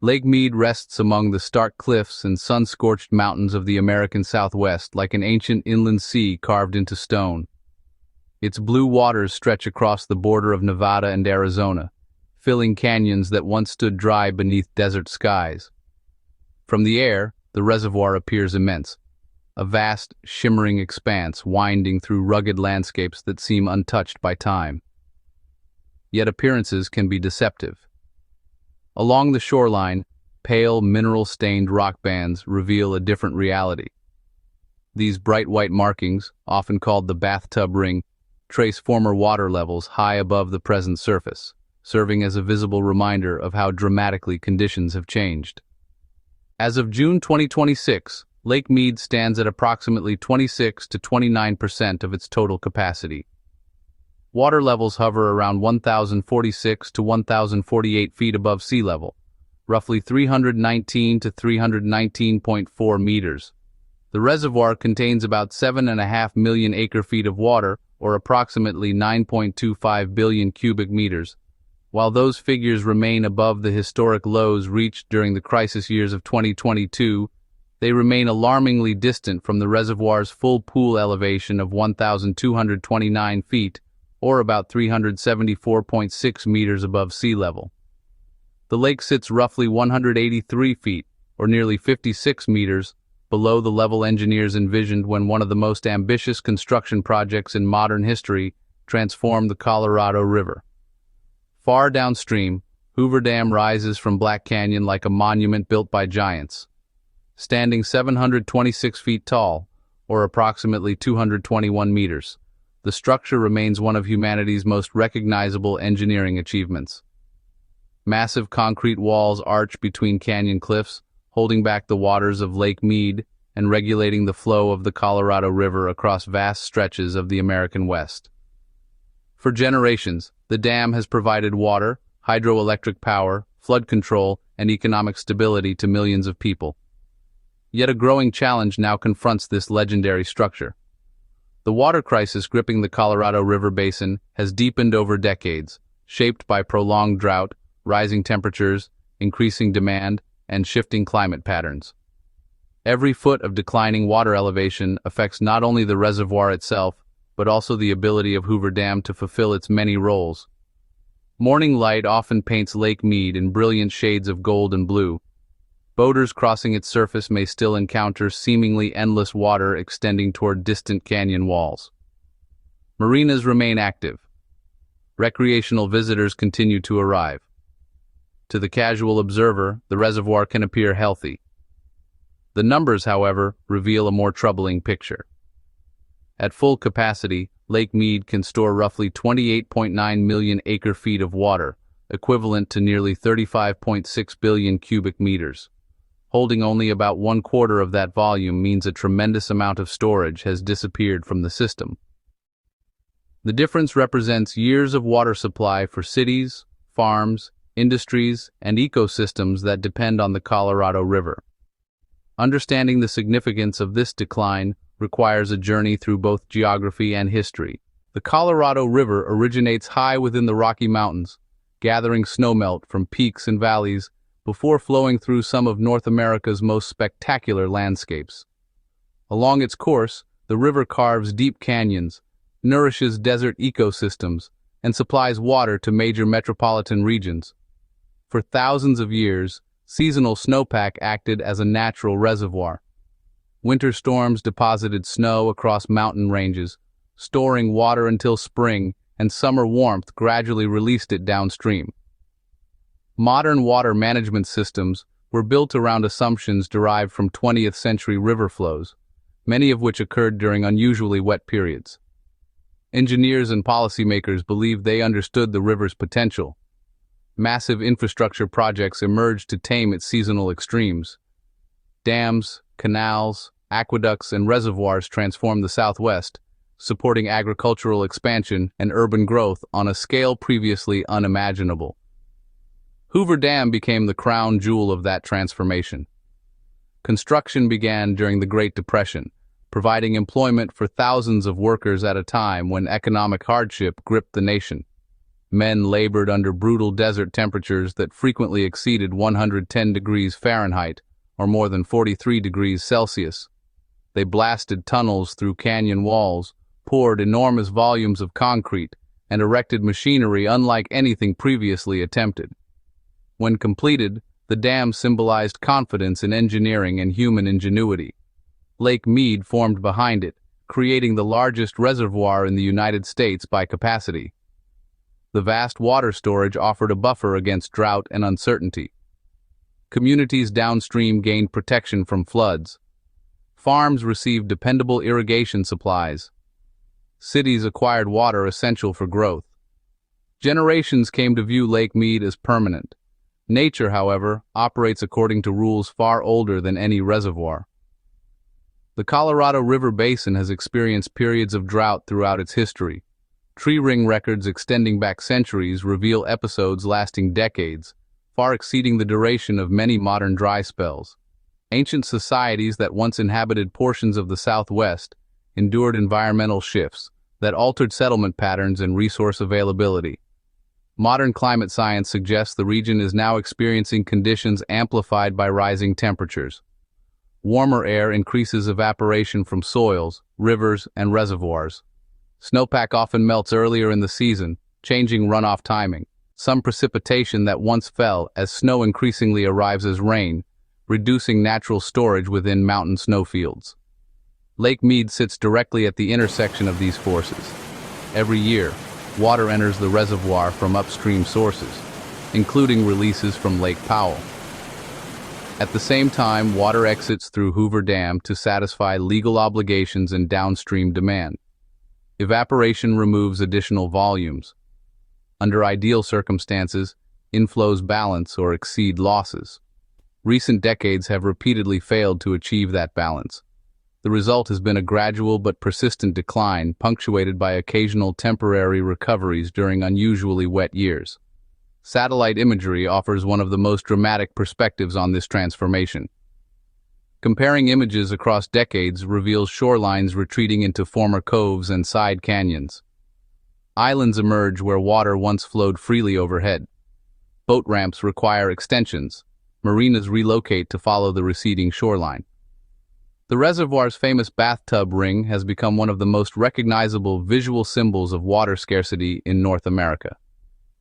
Lake Mead rests among the stark cliffs and sun-scorched mountains of the American Southwest like an ancient inland sea carved into stone. Its blue waters stretch across the border of Nevada and Arizona, filling canyons that once stood dry beneath desert skies. From the air, the reservoir appears immense, a vast, shimmering expanse winding through rugged landscapes that seem untouched by time. Yet appearances can be deceptive. Along the shoreline, pale, mineral-stained rock bands reveal a different reality. These bright white markings, often called the bathtub ring, trace former water levels high above the present surface, serving as a visible reminder of how dramatically conditions have changed. As of June 2026, Lake Mead stands at approximately 26 to 29% of its total capacity. Water levels hover around 1,046 to 1,048 feet above sea level, roughly 319 to 319.4 meters. The reservoir contains about 7.5 million acre-feet of water, or approximately 9.25 billion cubic meters. While those figures remain above the historic lows reached during the crisis years of 2022, they remain alarmingly distant from the reservoir's full pool elevation of 1,229 feet, or about 374.6 meters above sea level. The lake sits roughly 183 feet, or nearly 56 meters, below the level engineers envisioned when one of the most ambitious construction projects in modern history transformed the Colorado River. Far downstream, Hoover Dam rises from Black Canyon like a monument built by giants. Standing 726 feet tall, or approximately 221 meters, the structure remains one of humanity's most recognizable engineering achievements. Massive concrete walls arch between canyon cliffs, holding back the waters of Lake Mead and regulating the flow of the Colorado River across vast stretches of the American West. For generations, the dam has provided water, hydroelectric power, flood control, and economic stability to millions of people. Yet a growing challenge now confronts this legendary structure. The water crisis gripping the Colorado River Basin has deepened over decades, shaped by prolonged drought, rising temperatures, increasing demand, and shifting climate patterns. Every foot of declining water elevation affects not only the reservoir itself, but also the ability of Hoover Dam to fulfill its many roles. Morning light often paints Lake Mead in brilliant shades of gold and blue. Boaters crossing its surface may still encounter seemingly endless water extending toward distant canyon walls. Marinas remain active. Recreational visitors continue to arrive. To the casual observer, the reservoir can appear healthy. The numbers, however, reveal a more troubling picture. At full capacity, Lake Mead can store roughly 28.9 million acre-feet of water, equivalent to nearly 35.6 billion cubic meters. Holding only about 1/4 of that volume means a tremendous amount of storage has disappeared from the system. The difference represents years of water supply for cities, farms, industries, and ecosystems that depend on the Colorado River. Understanding the significance of this decline requires a journey through both geography and history. The Colorado River originates high within the Rocky Mountains, gathering snowmelt from peaks and valleys before flowing through some of North America's most spectacular landscapes. Along its course, the river carves deep canyons, nourishes desert ecosystems, and supplies water to major metropolitan regions. For thousands of years, seasonal snowpack acted as a natural reservoir. Winter storms deposited snow across mountain ranges, storing water until spring, and summer warmth gradually released it downstream. Modern water management systems were built around assumptions derived from 20th century river flows, many of which occurred during unusually wet periods. Engineers and policymakers believed they understood the river's potential. Massive infrastructure projects emerged to tame its seasonal extremes. Dams, canals, aqueducts, and reservoirs transformed the Southwest, supporting agricultural expansion and urban growth on a scale previously unimaginable. Hoover Dam became the crown jewel of that transformation. Construction began during the Great Depression, providing employment for thousands of workers at a time when economic hardship gripped the nation. Men labored under brutal desert temperatures that frequently exceeded 110 degrees Fahrenheit, or more than 43 degrees Celsius. They blasted tunnels through canyon walls, poured enormous volumes of concrete, and erected machinery unlike anything previously attempted. When completed, the dam symbolized confidence in engineering and human ingenuity. Lake Mead formed behind it, creating the largest reservoir in the United States by capacity. The vast water storage offered a buffer against drought and uncertainty. Communities downstream gained protection from floods. Farms received dependable irrigation supplies. Cities acquired water essential for growth. Generations came to view Lake Mead as permanent. Nature, however, operates according to rules far older than any reservoir. The Colorado River Basin has experienced periods of drought throughout its history. Tree ring records extending back centuries reveal episodes lasting decades, far exceeding the duration of many modern dry spells. Ancient societies that once inhabited portions of the Southwest endured environmental shifts that altered settlement patterns and resource availability. Modern climate science suggests the region is now experiencing conditions amplified by rising temperatures. Warmer air increases evaporation from soils, rivers, and reservoirs. Snowpack often melts earlier in the season, changing runoff timing. Some precipitation that once fell as snow increasingly arrives as rain, reducing natural storage within mountain snowfields. Lake Mead sits directly at the intersection of these forces. Every year, water enters the reservoir from upstream sources, including releases from Lake Powell. At the same time, water exits through Hoover Dam to satisfy legal obligations and downstream demand. Evaporation removes additional volumes. Under ideal circumstances, inflows balance or exceed losses. Recent decades have repeatedly failed to achieve that balance. The result has been a gradual but persistent decline, punctuated by occasional temporary recoveries during unusually wet years. Satellite imagery offers one of the most dramatic perspectives on this transformation. Comparing images across decades reveals shorelines retreating into former coves and side canyons. Islands emerge where water once flowed freely overhead. Boat ramps require extensions. Marinas relocate to follow the receding shoreline. The reservoir's famous bathtub ring has become one of the most recognizable visual symbols of water scarcity in North America.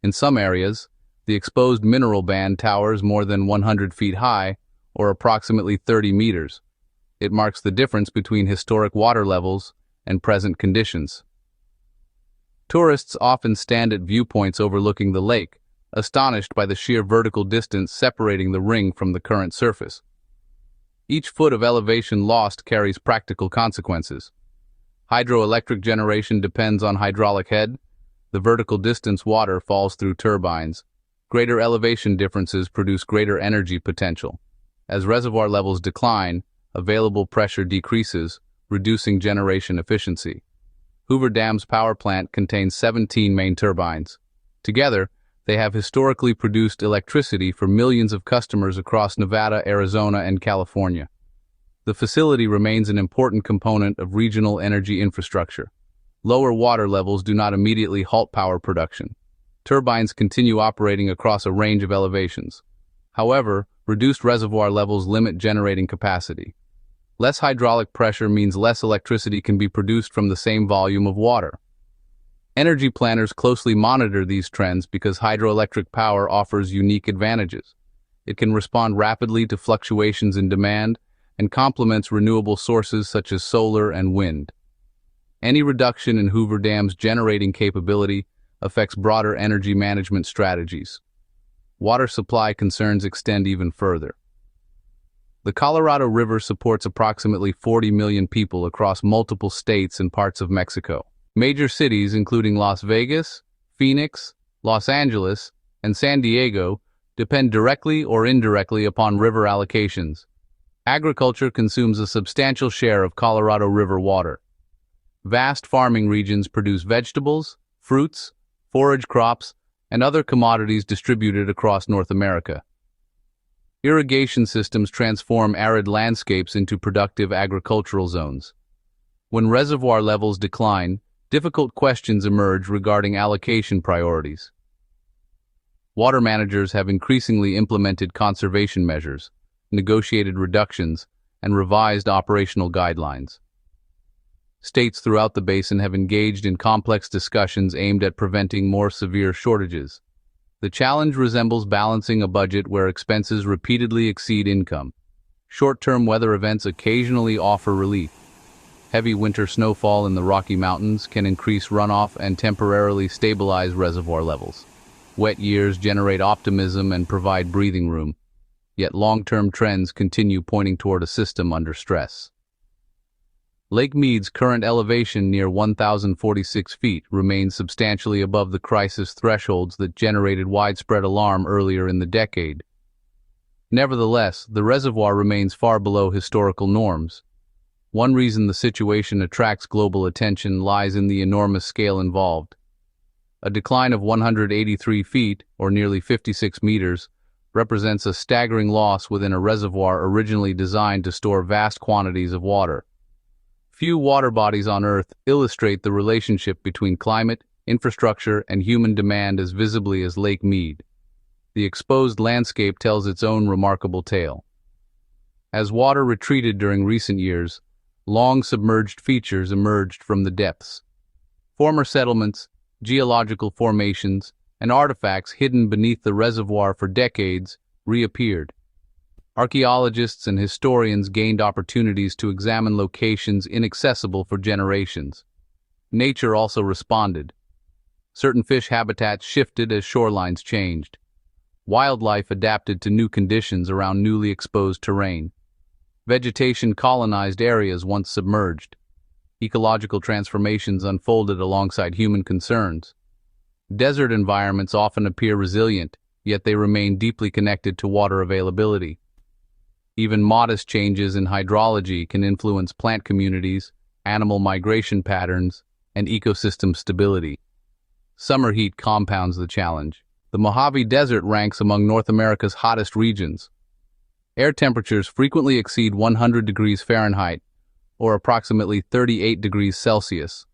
In some areas, the exposed mineral band towers more than 100 feet high, or approximately 30 meters. It marks the difference between historic water levels and present conditions. Tourists often stand at viewpoints overlooking the lake, astonished by the sheer vertical distance separating the ring from the current surface. Each foot of elevation lost carries practical consequences. Hydroelectric generation depends on hydraulic head. The vertical distance water falls through turbines. Greater elevation differences produce greater energy potential. As reservoir levels decline, available pressure decreases, reducing generation efficiency. Hoover Dam's power plant contains 17 main turbines. Together, they have historically produced electricity for millions of customers across Nevada, Arizona, and California. The facility remains an important component of regional energy infrastructure. Lower water levels do not immediately halt power production. Turbines continue operating across a range of elevations. However, reduced reservoir levels limit generating capacity. Less hydraulic pressure means less electricity can be produced from the same volume of water. Energy planners closely monitor these trends because hydroelectric power offers unique advantages. It can respond rapidly to fluctuations in demand and complements renewable sources such as solar and wind. Any reduction in Hoover Dam's generating capability affects broader energy management strategies. Water supply concerns extend even further. The Colorado River supports approximately 40 million people across multiple states and parts of Mexico. Major cities including Las Vegas, Phoenix, Los Angeles, and San Diego depend directly or indirectly upon river allocations. Agriculture consumes a substantial share of Colorado River water. Vast farming regions produce vegetables, fruits, forage crops, and other commodities distributed across North America. Irrigation systems transform arid landscapes into productive agricultural zones. When reservoir levels decline, difficult questions emerge regarding allocation priorities. Water managers have increasingly implemented conservation measures, negotiated reductions, and revised operational guidelines. States throughout the basin have engaged in complex discussions aimed at preventing more severe shortages. The challenge resembles balancing a budget where expenses repeatedly exceed income. Short-term weather events occasionally offer relief. Heavy winter snowfall in the Rocky Mountains can increase runoff and temporarily stabilize reservoir levels. Wet years generate optimism and provide breathing room, yet long-term trends continue pointing toward a system under stress. Lake Mead's current elevation near 1,046 feet remains substantially above the crisis thresholds that generated widespread alarm earlier in the decade. Nevertheless, the reservoir remains far below historical norms. One reason the situation attracts global attention lies in the enormous scale involved. A decline of 183 feet, or nearly 56 meters, represents a staggering loss within a reservoir originally designed to store vast quantities of water. Few water bodies on Earth illustrate the relationship between climate, infrastructure, and human demand as visibly as Lake Mead. The exposed landscape tells its own remarkable tale. As water retreated during recent years, long submerged features emerged from the depths. Former settlements, geological formations, and artifacts hidden beneath the reservoir for decades reappeared. Archaeologists and historians gained opportunities to examine locations inaccessible for generations. Nature also responded. Certain fish habitats shifted as shorelines changed. Wildlife adapted to new conditions around newly exposed terrain. Vegetation colonized areas once submerged. Ecological transformations unfolded alongside human concerns. Desert environments often appear resilient, yet they remain deeply connected to water availability. Even modest changes in hydrology can influence plant communities, animal migration patterns, and ecosystem stability. Summer heat compounds the challenge. The Mojave Desert ranks among North America's hottest regions. Air temperatures frequently exceed 100 degrees Fahrenheit, or approximately 38 degrees Celsius.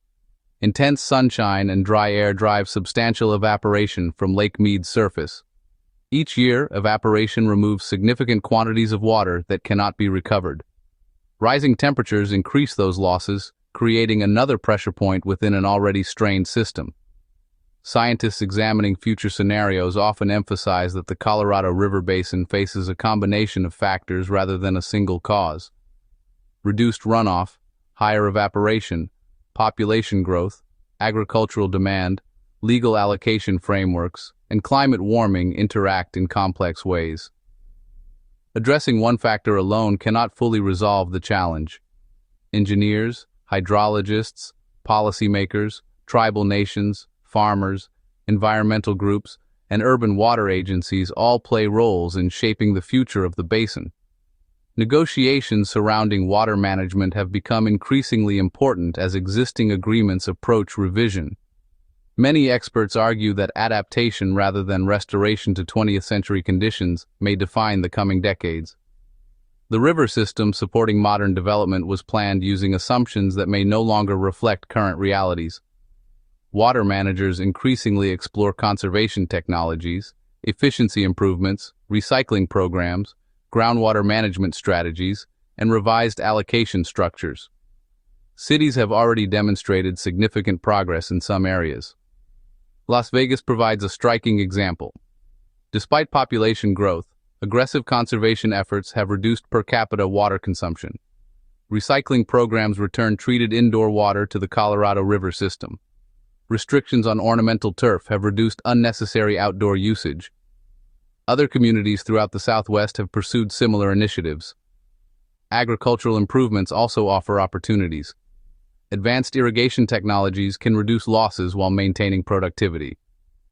Intense sunshine and dry air drive substantial evaporation from Lake Mead's surface. Each year, evaporation removes significant quantities of water that cannot be recovered. Rising temperatures increase those losses, creating another pressure point within an already strained system. Scientists examining future scenarios often emphasize that the Colorado River Basin faces a combination of factors rather than a single cause. Reduced runoff, higher evaporation, population growth, agricultural demand, legal allocation frameworks, and climate warming interact in complex ways. Addressing one factor alone cannot fully resolve the challenge. Engineers, hydrologists, policymakers, tribal nations, farmers, environmental groups, and urban water agencies all play roles in shaping the future of the basin. Negotiations surrounding water management have become increasingly important as existing agreements approach revision. Many experts argue that adaptation rather than restoration to 20th century conditions may define the coming decades. The river system supporting modern development was planned using assumptions that may no longer reflect current realities. Water managers increasingly explore conservation technologies, efficiency improvements, recycling programs, groundwater management strategies, and revised allocation structures. Cities have already demonstrated significant progress in some areas. Las Vegas provides a striking example. Despite population growth, aggressive conservation efforts have reduced per capita water consumption. Recycling programs return treated indoor water to the Colorado River system. Restrictions on ornamental turf have reduced unnecessary outdoor usage. Other communities throughout the Southwest have pursued similar initiatives. Agricultural improvements also offer opportunities. Advanced irrigation technologies can reduce losses while maintaining productivity.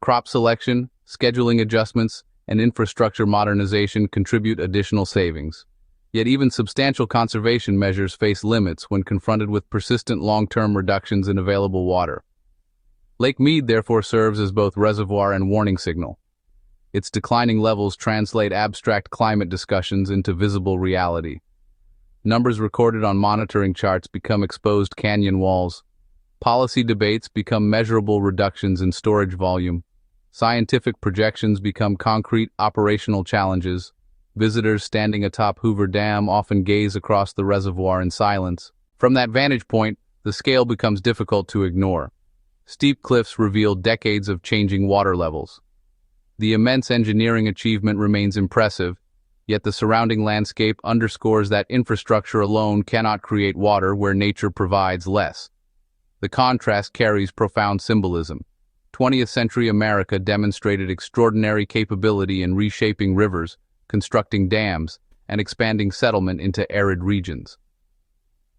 Crop selection, scheduling adjustments, and infrastructure modernization contribute additional savings. Yet even substantial conservation measures face limits when confronted with persistent long-term reductions in available water. Lake Mead therefore serves as both reservoir and warning signal. Its declining levels translate abstract climate discussions into visible reality. Numbers recorded on monitoring charts become exposed canyon walls. Policy debates become measurable reductions in storage volume. Scientific projections become concrete operational challenges. Visitors standing atop Hoover Dam often gaze across the reservoir in silence. From that vantage point, the scale becomes difficult to ignore. Steep cliffs reveal decades of changing water levels. The immense engineering achievement remains impressive, yet the surrounding landscape underscores that infrastructure alone cannot create water where nature provides less. The contrast carries profound symbolism. 20th century America demonstrated extraordinary capability in reshaping rivers, constructing dams, and expanding settlement into arid regions.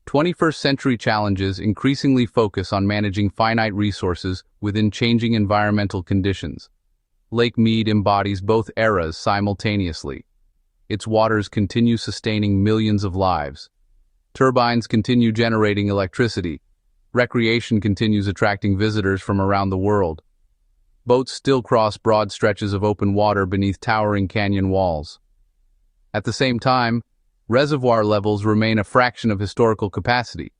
21st century challenges increasingly focus on managing finite resources within changing environmental conditions. Lake Mead embodies both eras simultaneously. Its waters continue sustaining millions of lives. Turbines continue generating electricity. Recreation continues attracting visitors from around the world. Boats still cross broad stretches of open water beneath towering canyon walls. At the same time, reservoir levels remain a fraction of historical capacity.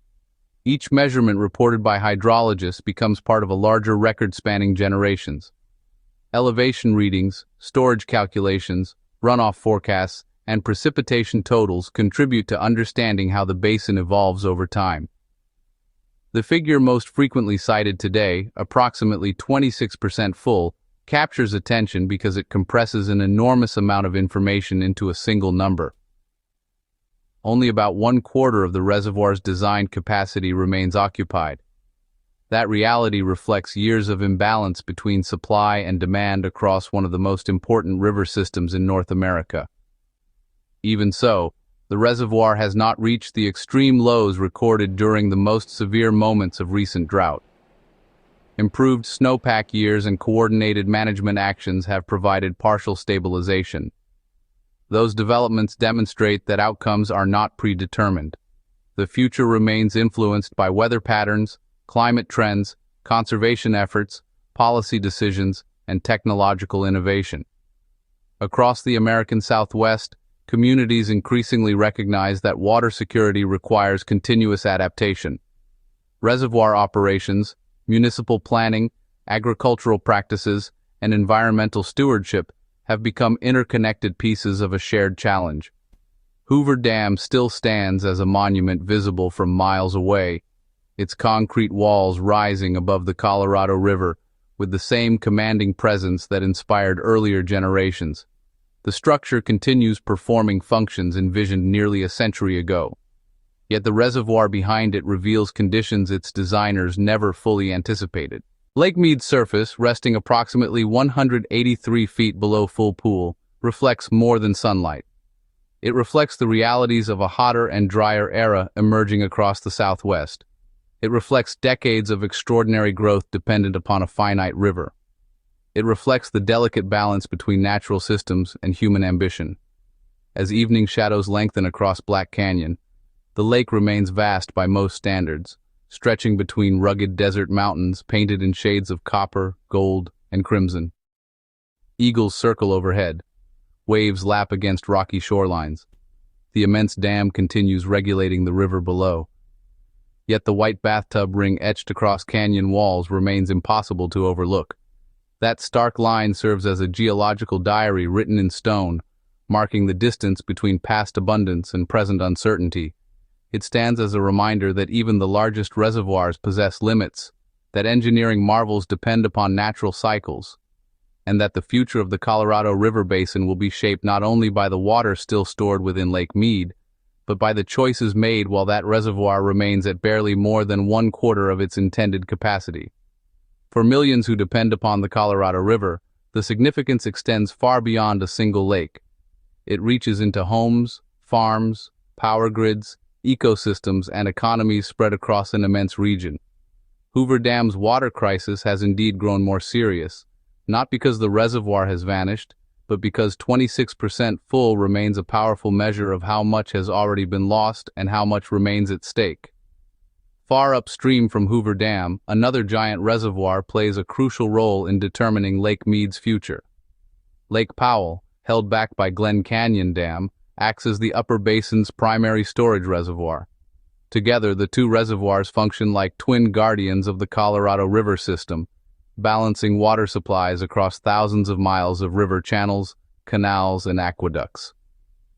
Each measurement reported by hydrologists becomes part of a larger record spanning generations. Elevation readings, storage calculations, runoff forecasts, and precipitation totals contribute to understanding how the basin evolves over time. The figure most frequently cited today, approximately 26% full, captures attention because it compresses an enormous amount of information into a single number. Only about 1/4 of the reservoir's designed capacity remains occupied. That reality reflects years of imbalance between supply and demand across one of the most important river systems in North America. Even so, the reservoir has not reached the extreme lows recorded during the most severe moments of recent drought. Improved snowpack years and coordinated management actions have provided partial stabilization. Those developments demonstrate that outcomes are not predetermined. The future remains influenced by weather patterns, climate trends, conservation efforts, policy decisions, and technological innovation. Across the American Southwest, communities increasingly recognize that water security requires continuous adaptation. Reservoir operations, municipal planning, agricultural practices, and environmental stewardship have become interconnected pieces of a shared challenge. Hoover Dam still stands as a monument visible from miles away, its concrete walls rising above the Colorado River with the same commanding presence that inspired earlier generations. The structure continues performing functions envisioned nearly a century ago. Yet the reservoir behind it reveals conditions its designers never fully anticipated. Lake Mead's surface, resting approximately 183 feet below full pool, reflects more than sunlight. It reflects the realities of a hotter and drier era emerging across the Southwest. It reflects decades of extraordinary growth dependent upon a finite river. It reflects the delicate balance between natural systems and human ambition. As evening shadows lengthen across Black Canyon, the lake remains vast by most standards, stretching between rugged desert mountains painted in shades of copper, gold, and crimson. Eagles circle overhead. Waves lap against rocky shorelines. The immense dam continues regulating the river below. Yet the white bathtub ring etched across canyon walls remains impossible to overlook. That stark line serves as a geological diary written in stone, marking the distance between past abundance and present uncertainty. It stands as a reminder that even the largest reservoirs possess limits, that engineering marvels depend upon natural cycles, and that the future of the Colorado River Basin will be shaped not only by the water still stored within Lake Mead, but by the choices made while that reservoir remains at barely more than 1/4 of its intended capacity. For millions who depend upon the Colorado River, the significance extends far beyond a single lake. It reaches into homes, farms, power grids, ecosystems, and economies spread across an immense region. Hoover Dam's water crisis has indeed grown more serious, not because the reservoir has vanished, but because 26% full remains a powerful measure of how much has already been lost and how much remains at stake. Far upstream from Hoover Dam, another giant reservoir plays a crucial role in determining Lake Mead's future. Lake Powell, held back by Glen Canyon Dam, acts as the upper basin's primary storage reservoir. Together, the two reservoirs function like twin guardians of the Colorado River system, balancing water supplies across thousands of miles of river channels, canals, and aqueducts.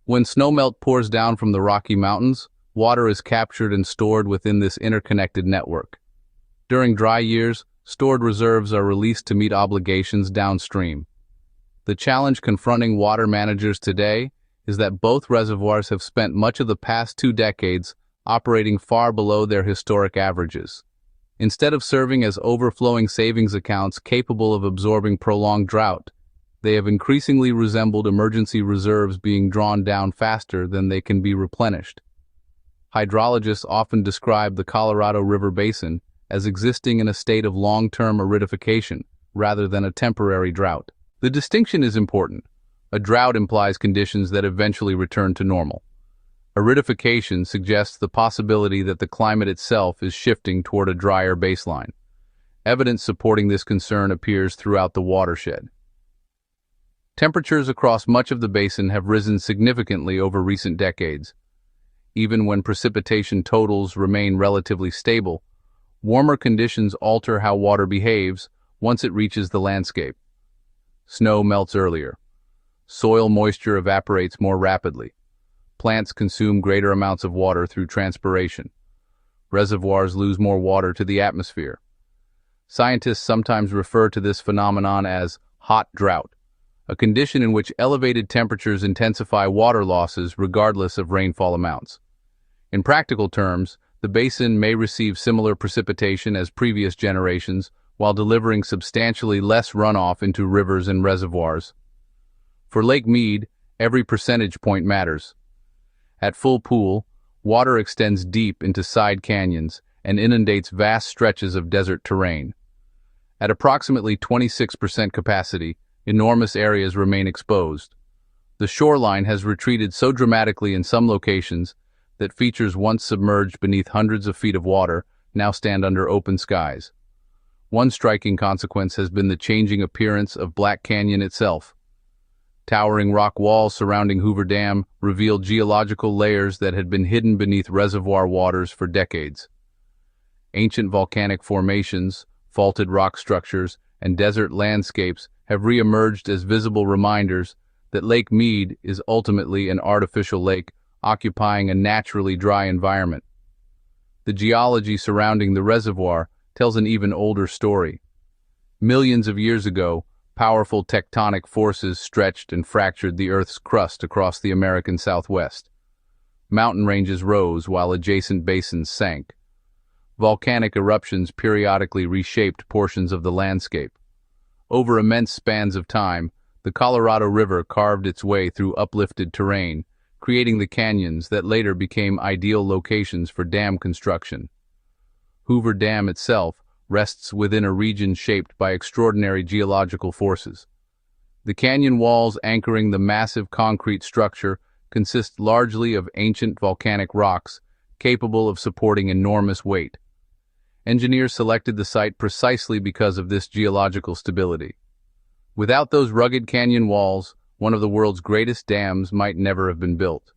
When snowmelt pours down from the Rocky Mountains, water is captured and stored within this interconnected network. During dry years, stored reserves are released to meet obligations downstream. The challenge confronting water managers today is that both reservoirs have spent much of the past 2 decades operating far below their historic averages. Instead of serving as overflowing savings accounts capable of absorbing prolonged drought, they have increasingly resembled emergency reserves being drawn down faster than they can be replenished. Hydrologists often describe the Colorado River Basin as existing in a state of long-term aridification rather than a temporary drought. The distinction is important. A drought implies conditions that eventually return to normal. Aridification suggests the possibility that the climate itself is shifting toward a drier baseline. Evidence supporting this concern appears throughout the watershed. Temperatures across much of the basin have risen significantly over recent decades. Even when precipitation totals remain relatively stable, warmer conditions alter how water behaves once it reaches the landscape. Snow melts earlier. Soil moisture evaporates more rapidly. Plants consume greater amounts of water through transpiration. Reservoirs lose more water to the atmosphere. Scientists sometimes refer to this phenomenon as hot drought, a condition in which elevated temperatures intensify water losses regardless of rainfall amounts. In practical terms, the basin may receive similar precipitation as previous generations while delivering substantially less runoff into rivers and reservoirs. For Lake Mead, every percentage point matters. At full pool, water extends deep into side canyons and inundates vast stretches of desert terrain. At approximately 26% capacity, enormous areas remain exposed. The shoreline has retreated so dramatically in some locations that features once submerged beneath hundreds of feet of water now stand under open skies. One striking consequence has been the changing appearance of Black Canyon itself. Towering rock walls surrounding Hoover Dam reveal geological layers that had been hidden beneath reservoir waters for decades. Ancient volcanic formations, faulted rock structures, and desert landscapes have re-emerged as visible reminders that Lake Mead is ultimately an artificial lake occupying a naturally dry environment. The geology surrounding the reservoir tells an even older story. Millions of years ago, powerful tectonic forces stretched and fractured the Earth's crust across the American Southwest. Mountain ranges rose while adjacent basins sank. Volcanic eruptions periodically reshaped portions of the landscape. Over immense spans of time, the Colorado River carved its way through uplifted terrain, creating the canyons that later became ideal locations for dam construction. Hoover Dam itself rests within a region shaped by extraordinary geological forces. The canyon walls anchoring the massive concrete structure consist largely of ancient volcanic rocks capable of supporting enormous weight. Engineers selected the site precisely because of this geological stability. Without those rugged canyon walls, one of the world's greatest dams might never have been built.